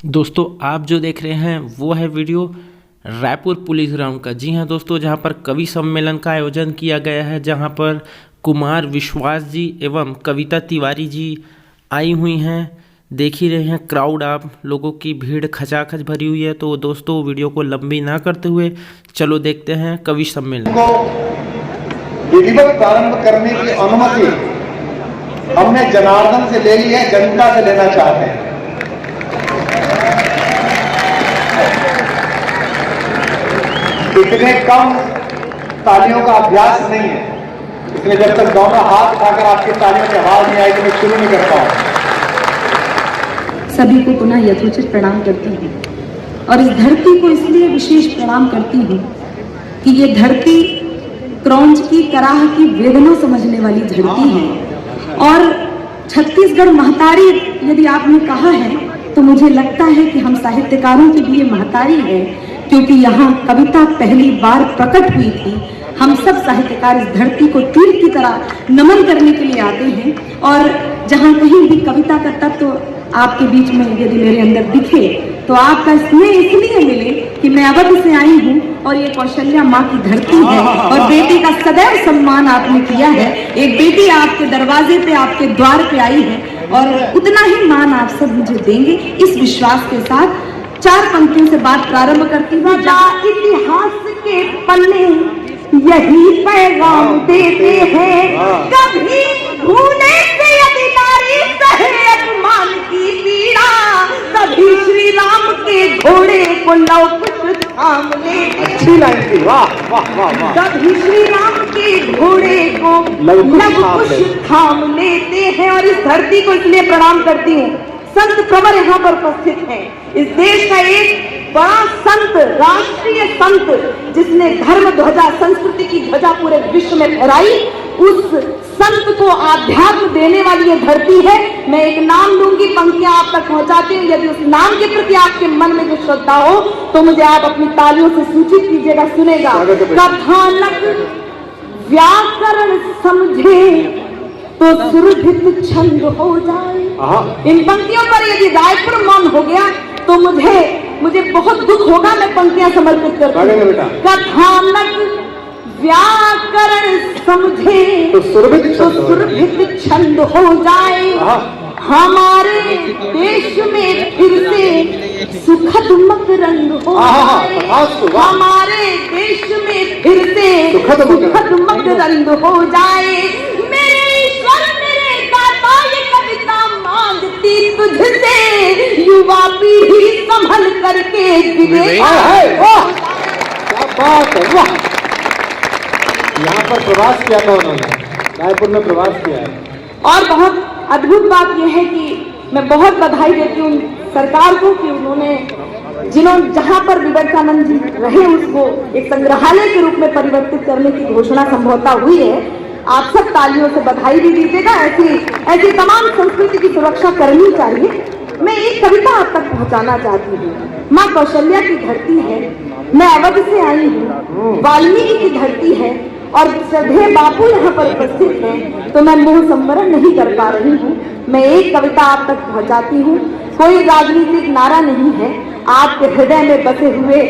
दोस्तों आप जो देख रहे हैं वो है वीडियो रायपुर पुलिस ग्राउंड का। जी हाँ दोस्तों, जहाँ पर कवि सम्मेलन का आयोजन किया गया है, जहाँ पर कुमार विश्वास जी एवं कविता तिवारी जी आई हुई हैं। देख ही रहे हैं क्राउड, आप लोगों की भीड़ खचाखच भरी हुई है। तो दोस्तों वीडियो को लंबी ना करते हुए चलो देखते हैं कवि सम्मेलन को विधिवत प्रारंभ करने की अनुमति हमने जनार्दन से ले ली है, जनता से लेना चाहते हैं। इतने कम तालियों का अभ्यास नहीं है, इसलिए जब तक दोनों हाथ उठाकर आपकी तालियों की आवाज नहीं आई तो मैं शुरू नहीं कर पाऊंगा। सभी को पुनः यथोचित प्रणाम करती हूँ और इस धरती को इसलिए विशेष प्रणाम करती हूँ कि ये धरती क्रौंच की कराह की वेदना समझने वाली धरती है। और छत्तीसगढ़ महतारी यदि आपने कहा है तो मुझे लगता है कि हम साहित्यकारों की भी ये महतारी है, क्योंकि यहाँ कविता पहली बार प्रकट हुई थी। हम सब साहित्यकार इस धरती को तीर की तरह नमन करने के लिए आते हैं और जहाँ कहीं भी कविता का तत्व आपके बीच में यदि मेरे अंदर दिखे तो आपका स्नेह इसलिए मिले कि मैं अवध से आई हूँ और ये कौशल्या माँ की धरती है और बेटी का सदैव सम्मान आपने किया है। एक बेटी आपके दरवाजे पे, आपके द्वार पे आई है और उतना ही मान आप सब मुझे देंगे, इस विश्वास के साथ 4 पंक्तियों से बात प्रारंभ करती हूँ। इतिहास के पन्ने यही पैगाम देते हैं, कभी भूले से यदि नारी सहे अपमान की पीड़ा, कभी श्री राम के घोड़े को लव कुश थाम ले। अच्छी लाइन थी, वाह वाह वाह वाह। कभी श्री राम के घोड़े को लव कुश थाम लेते हैं। और इस धरती को इसलिए प्रणाम करती हूँ, संत प्रवर यहाँ पर उपस्थित हैं। इस देश का एक बड़ा संत, राष्ट्रीय संत, जिसने धर्म ध्वजा, संस्कृति की ध्वजा पूरे विश्व में फहराई, उस संत को आध्यात्म देने वाली ये धरती है। मैं एक नाम लूंगी, पंक्तियां आप तक पहुंचाती हूँ। यदि उस नाम के प्रति आपके मन में जो श्रद्धा हो तो मुझे आप अपनी तालियों से सूचित कीजिएगा, सुनेगा। कथानक व्याकरण समझे तो सुरभित छंद हो जाए। इन पंक्तियों पर यदि रायपुर मौन हो गया तो मुझे बहुत दुख होगा। मैं पंक्तियां समर्पित करती हूँ। कथानक व्याकरण समझे तो सुरभित छंद हो जाए, हमारे देश में फिर से सुखद मकरंद हो जाए, हमारे देश में फिर से सुखद मकरंद हो जाए। मेरे ईश्वर मेरे दाता ये कविता मांगती तुझसे, युवा पीढ़ी संभल करके विवेक। क्या बात है, वाह। यहाँ पर प्रवास किया था उन्होंने, रायपुर में प्रवास किया है। और बहुत अद्भुत बात यह है कि मैं बहुत बधाई देती हूँ सरकार को कि उन्होंने जहाँ पर विवेकानंद जी रहे उसको एक संग्रहालय के रूप में परिवर्तित करने की घोषणा संभवतः हुई है। आप सब तालियों से बधाई भी दीजिएगा। ऐसी तमाम संस्कृति की सुरक्षा करनी चाहिए। मैं एक कविता आप तक पहुँचाना चाहती हूँ। माँ कौशल्या की धरती है, मैं अवध से आई हूँ, वाल्मीकि की धरती है और श्रद्धेय बापू यहाँ पर उपस्थित हैं, तो मैं मुंह संवरण नहीं कर पा रही हूँ। मैं एक कविता आप तक पहुँचाती हूँ। कोई राजनीतिक नारा नहीं है, आपके हृदय में बसे हुए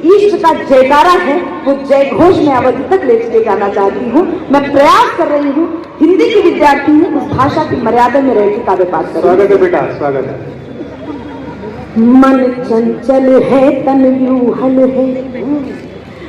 ईश्वर का जयकारा है, वो जय घोष में अवधि तक ले जाना चाहती हूँ। मैं प्रयास कर रही हूँ, हिंदी की विद्यार्थी हूँ, उस भाषा की मर्यादा में रह के काव्य पाठ कर। स्वागत है बेटा, स्वागत है। मन चंचल है तन व्यूहल है,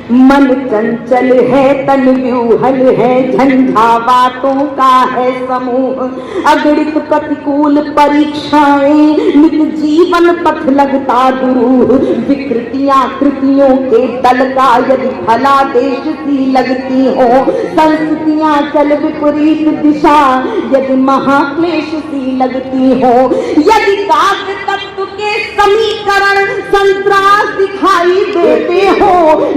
मन चंचल है तन व्यूहल है, झंझावातों का है समूह, अगणित प्रतिकूल परीक्षाएं, नित जीवन पथ लगता दुरूह, विकृतियां कृतियों के दल का यदि भला देश सी लगती हो, संस्कृतियां चल विपरीत दिशा यदि महाक्लेश सी लगती हो, यदि काव्य तत्व के समीकरण संतरास दिखाई देते हो,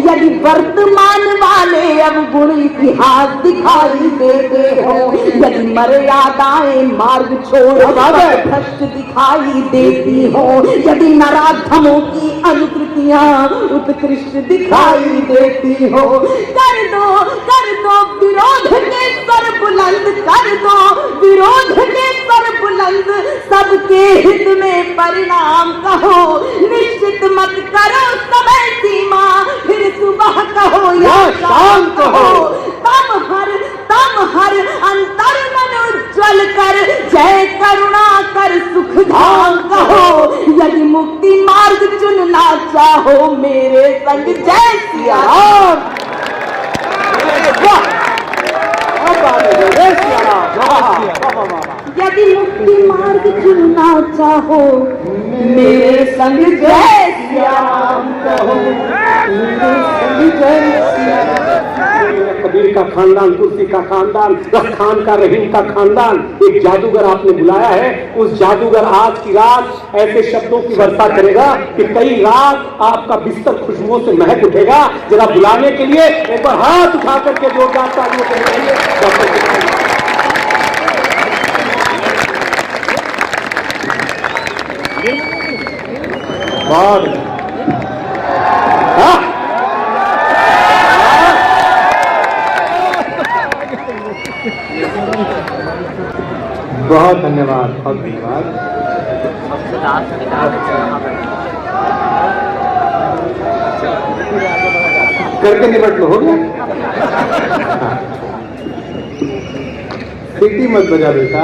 यदि वर्तमान वाले अब गुण इतिहास दिखाई देते हो, यदि मर्यादाएं मार्ग छोड़ भ्रष्ट दिखाई देती हो, यदि नराधमों की अनुकृतियां उत्कृष्ट दिखाई देती हो, कर दो विरोध के सर बुलंद, कर दो विरोध के सर बुलंद, सबके हित में परिणाम कहो, निश्चित मत करो समय सीमा, फिर सुबह कहो या शाम कहो, तम हर अंतर मन उज्जवल कर, जय करुणा कर सुख धाम कहो, यदि मुक्ति मार्ग चुनना चाहो मेरे संग, जय सिया राम। यदि मुक्ति मार्ग चुनना चाहो मेरे संग, जय सिया राम कहो, मेरे संग जय सिया राम। कबीर का खानदान, तुलसी का खानदान, खान का, रहीम का खानदान, एक जादूगर आपने बुलाया है। उस जादूगर आज की रात ऐसे शब्दों की वर्षा करेगा कि कई रात आपका बिस्तर खुशबुओं से महक उठेगा। जरा बुलाने के लिए एक बार हाथ उठा करके जोरदार तालियों से बुलाइए। बहुत धन्यवाद, बहुत धन्यवाद। करके निपट लो, हो गया। सीटी मत बजा बेटा।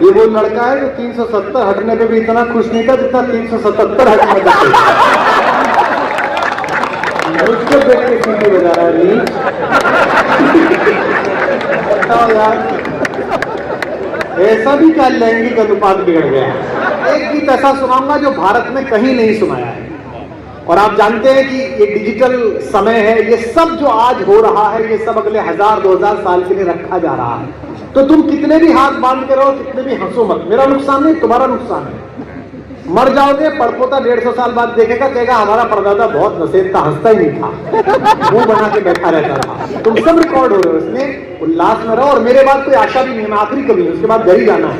ये वो लड़का है जो 370 हटने पे भी इतना खुश नहीं था जितना 377 हटने पे। उसको देख के सीटी बजा रहा है। नहीं बताओ यार, ऐसा भी क्या लैंगिक अनुपात बिगड़ गया है। एक गीत ऐसा सुनाऊंगा जो भारत में कहीं नहीं सुनाया है। और आप जानते हैं कि ये डिजिटल समय है, ये सब जो आज हो रहा है ये सब अगले 1000-2000 साल के लिए रखा जा रहा है। तो तुम कितने भी हाथ बांध के रहो, कितने भी हंसो मत, मेरा नुकसान नहीं, तुम्हारा नुकसान है। मर जाओगे, पड़पोता 150 साल बाद देखेगा, कहेगा हमारा परदादा बहुत नसीब था, हंसता ही नहीं था, मुंह बना के बैठा रहता था। तुम सब रिकॉर्ड हो रहे हो, इसमें उल्लास में रहो। और मेरे बाद कोई आशा भी नहीं है, मैं आखिरी कभी, उसके बाद घर ही जाना है।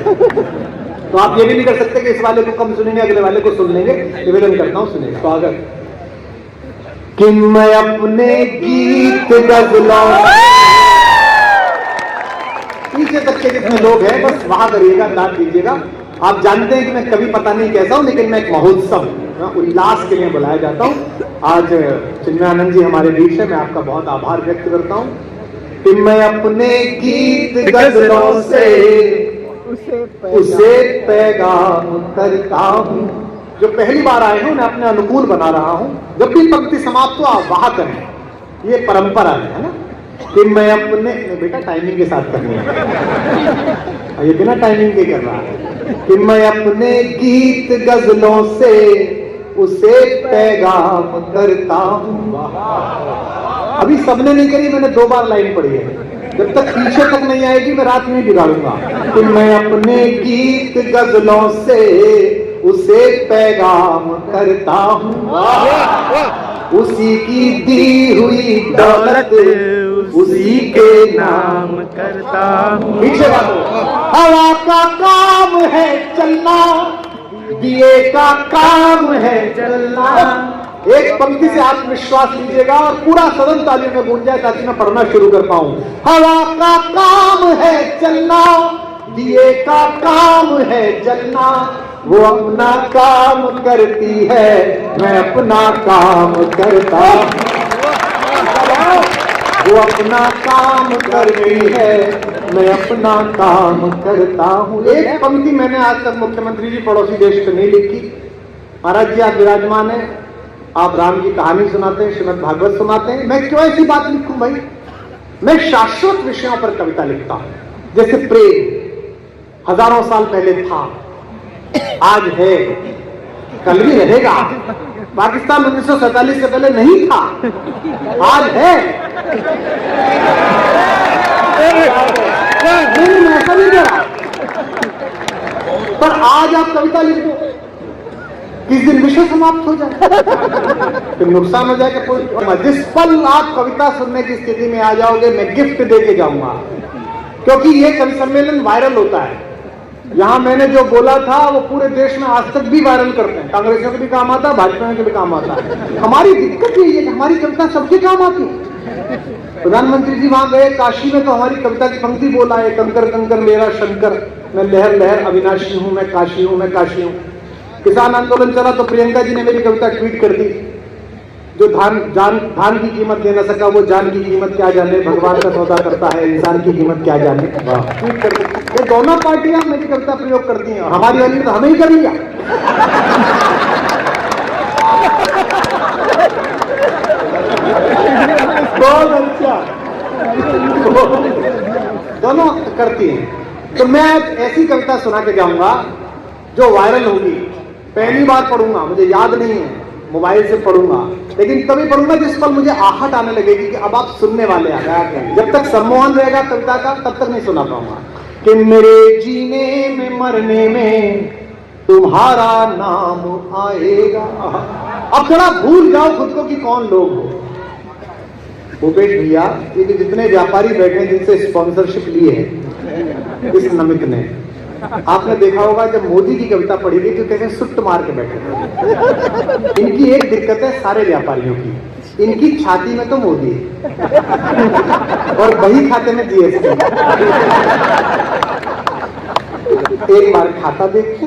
तो आप ये भी नहीं कर सकते कि इस वाले को कम सुनेंगे, अगले वाले को सुन लेंगे। निवेदन करता हूँ, सुनेंगे। स्वागत। कि मैं अपने गीत गजलों, पीछे तक के जितने लोग हैं बस वहां करिएगा, दाद दीजिएगा। आप जानते हैं कि मैं कभी पता नहीं कैसा हूं, लेकिन मैं एक महोत्सव, मैं उल्लास के लिए बुलाया जाता हूं। आज चिन्मयानंद जी हमारे बीच है, मैं आपका बहुत आभार व्यक्त करता हूं कि मैं अपने गीत गजलों से उसे पैगाम करता हूं। जो पहली बार आए हैं उन्हें अपने अनुकूल बना रहा हूं। जब भी पंक्ति समाप्त हो आप वाह करें, ये परंपरा है ना। कि मैं अपने, बेटा टाइमिंग के साथ करनी है, ये बिना टाइमिंग के कर रहा है। कि मैं अपने गीत गजलों से उसे पैगाम करता हूं। अभी सबने नहीं करी, मैंने 2 बार लाइन पढ़ी है। जब तक पीछे तक नहीं आएगी मैं रात में बिगाड़ूंगा। कि मैं अपने गीत गजलों से उसे पैगाम करता हूं, उसी की दी हुई दौलत उसी के नाम करता हूं। पीछे बात, हवा का काम है चलना, दिए का काम है जलना। एक पंक्ति से आत्मविश्वास लीजिएगा और पूरा सदन तालियों में गूंज जाए ताकि मैं पढ़ना शुरू कर पाऊं। हवा का काम है चलना, दिए का काम है जलना, वो अपना काम करती है, मैं अपना काम करता हूं। वो अपना काम करती है, मैं अपना काम करता हूं। एक पंक्ति मैंने आज तक मुख्यमंत्री जी पड़ोसी देश पे नहीं लिखी। महाराज जी आप विराजमान है, आप राम की कहानी सुनाते हैं, श्रीमद् भागवत सुनाते हैं, मैं क्यों ऐसी बात लिखूं भाई। मैं शाश्वत विषयों पर कविता लिखता हूं, जैसे प्रेम हजारों साल पहले था, आज है, कल भी रहेगा। पाकिस्तान 1947 से पहले नहीं था, आज है। नहीं, ऐसा नहीं करा। पर आज आप कविता लिख दो, किस दिन विषय समाप्त हो जाए तो नुकसान हो जाएगा। कोई जिस पल आप कविता सुनने की स्थिति में आ जाओगे, मैं गिफ्ट दे के जाऊंगा, क्योंकि ये कवि सम्मेलन वायरल होता है। यहां मैंने जो बोला था वो पूरे देश में आज तक भी वायरल करते हैं। कांग्रेसियों के भी काम आता है, भाजपा के भी काम आता है। हमारी दिक्कत यही है कि हमारी कविता सबके काम आती है। प्रधानमंत्री जी वहां गए काशी में, तो हमारी कविता की पंक्ति बोला है, कंकर कंकर मेरा शंकर, मैं लहर लहर अविनाशी हूं, मैं काशी हूं, मैं काशी हूं। किसान आंदोलन चला तो प्रियंका जी ने मेरी कविता ट्वीट कर दी, जो धान की कीमत दे न सका वो जान की कीमत क्या जाने, भगवान का सौदा करता है इंसान की कीमत क्या जाने। ट्वीट कर दी। ये दोनों पार्टियां मेरी कविता प्रयोग करती हैं, हमारी वाली तो हमें ही कर लिया। बहुत अच्छा, दोनों करती हैं। तो मैं ऐसी कविता सुना के जाऊंगा जो वायरल होगी। पहली बार पढ़ूंगा, मुझे याद नहीं है, मोबाइल से पढ़ूंगा, लेकिन तभी पढ़ूंगा जिस पर मुझे आहट आने लगेगी कि अब आप सुनने वाले आ गए। जब तक सम्मोहन रहेगा कविता का तब तक नहीं सुना पाऊंगा। कि मेरे जीने में मरने में तुम्हारा नाम आएगा। अब थोड़ा भूल जाओ खुद को कि कौन लोग हो। भूपेश भैया, ये जितने व्यापारी बैठे हैं जिनसे स्पॉन्सरशिप लिए है इस नमित ने, आपने देखा होगा जब मोदी की कविता पढ़ी गई तो कैसे सुट्ट मार के बैठे थे। इनकी एक दिक्कत है सारे व्यापारियों की, इनकी छाती में तो मोदी है और बही खाते में जीएसटी। एक बार खाता देखते,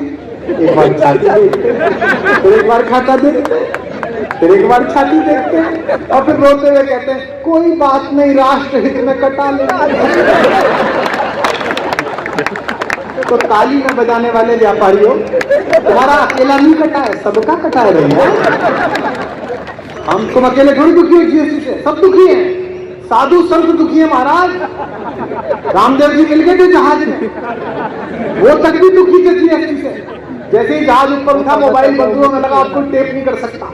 एक बार छाती देखते, फिर एक बार खाता देखते, फिर एक बार छाती देखते और फिर रोते हुए कहते हैं कोई बात नहीं, राष्ट्र हित में कटा लेंगे। तो ताली में बजाने वाले व्यापारियों, तुम्हारा अकेला नहीं कटा है, सबका कटा है भैया। हम तुम अकेले थोड़ी दुखी हो जीएसटी से, सब दुखी हैं। साधु संत दुखी है महाराज। रामदेव जी मिल गए थे जहाज में, वो तक भी दुखी थे जीएसटी से। जैसे ही जहाज ऊपर उठा, मोबाइल बंधुओं में लगा, आपको टेप नहीं कर सकता।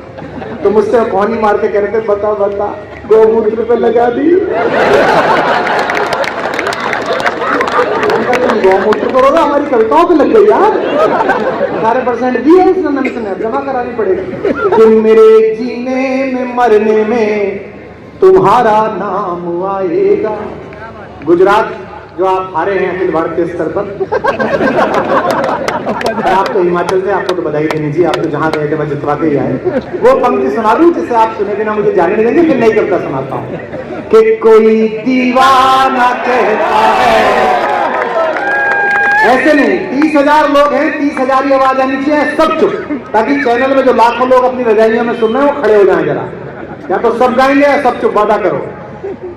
तो मुझसे कौन ही मार के कह रहे थे बता बता गोमूत्र पे लगा दी। गौमूत्र करोगे, हमारी कविताओं पे लग गई यार। 18% दी है इसने नमित ने, जमा करानी पड़ेगी। कि मेरे जीने में मरने में तुम्हारा नाम आएगा। गुजरात जो आप हारे हैं अखिल भारतीय स्तर पर, आप तो हिमाचल से, आपको तो बधाई देनी चाहिए, आप तो जहां गए थे मैं जितवा के ही आए। वो पंक्ति सुना दूं जिसे आप सुने बिना मुझे जाने नहीं देंगे, फिर नई कविता सुनाता हूं। कि कोई दीवाना कहता है, ऐसे नहीं, 30,000 लोग हैं, 30,000 की आवाज आनी चाहिए, सब चुप, ताकि चैनल में जो लाखों लोग अपनी रजाइयों में सुन रहे हैं वो खड़े हो जाएं जरा। या तो सब गाएंगे या सब चुप, वादा करो।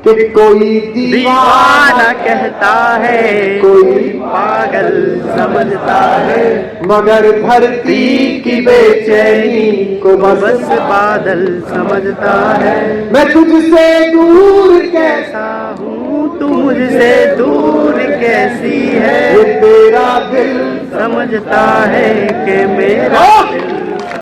कि कोई दीवाना कहता है, कोई पागल समझता है, मगर धरती की बेचैनी को बस बादल समझता है। मैं तुझसे दूर कैसा हूँ, तू मुझसे दूर कैसी है, ये तेरा दिल समझता है कि मेरा दिल